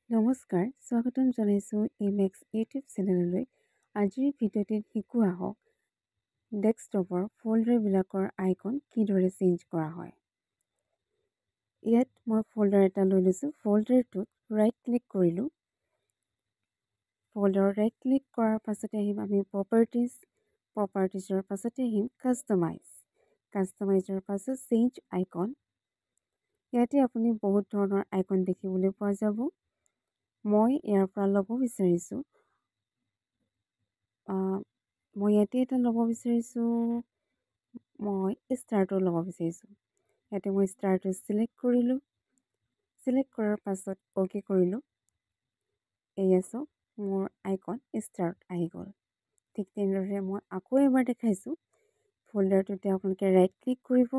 নমস্কাৰ, স্বাগতম জনাইছোঁ ইমেক্স ইউটিউব চেনেললৈ। আজিৰ ভিডিঅ'টিত শিকোঁ আহক ডেস্কটপৰ ফল্ডাৰবিলাকৰ আইকন কিদৰে চেঞ্জ কৰা হয়। ইয়াত মই ফল্ডাৰ এটা লৈ লৈছোঁ। ফল্ডাৰটোত ৰাইট ক্লিক কৰিলোঁ। ফল্ডাৰত ৰাইট ক্লিক কৰাৰ পাছতে আহিম আমি প্ৰপাৰ্টিজৰ পাছতে আহিম কাষ্টমাইজৰ পাছত চেঞ্জ আইকন। ইয়াতে আপুনি বহুত ধৰণৰ আইকন দেখিবলৈ পোৱা যাব। মই ইয়াৰ পৰা ল'ব বিচাৰিছোঁ মই ইয়াতে এটা ল'ব বিচাৰিছোঁ মই ষ্টাৰটো ল'ব বিচাৰিছোঁ। ইয়াতে মই ষ্টাৰটো চিলেক্ট কৰিলোঁ। চিলেক্ট কৰাৰ পাছত অ'কে কৰিলোঁ। এয়া চাওক মোৰ আইকন ষ্টাৰত আহি গ'ল। ঠিক তেনেদৰে মই আকৌ এবাৰ দেখাইছোঁ। ফল্ডাৰটোতে আপোনালোকে ৰাইট ক্লিক কৰিব।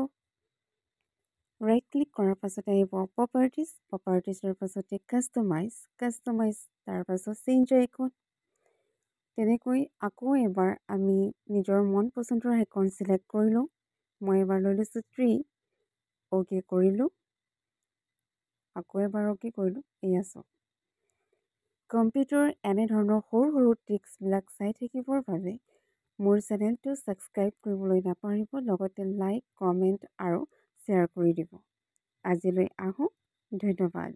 ৰাইট ক্লিক কৰাৰ পাছতে আহিব প্ৰপাৰ্টিজৰ পাছতে কাষ্টমাইজ তাৰ পাছত চেঞ্জ আইকন। তেনেকৈ আকৌ এবাৰ আমি নিজৰ মন পচন্দৰ আইকন চিলেক্ট কৰি লওঁ। মই এবাৰ লৈ লৈছোঁ 3, অ'কে কৰিলোঁ। আকৌ এবাৰ অ'কে কৰিলোঁ। এয়া চাওক কম্পিউটাৰ এনেধৰণৰ সৰু সৰু ট্ৰিক্সবিলাক চাই থাকিবৰ বাবে মোৰ চেনেলটো ছাবস্ক্ৰাইব কৰিবলৈ নাপাহৰিব, লগতে লাইক, কমেণ্ট আৰু শ্বেয়াৰ কৰি দিব। আজিলৈ আহোঁ, ধন্যবাদ।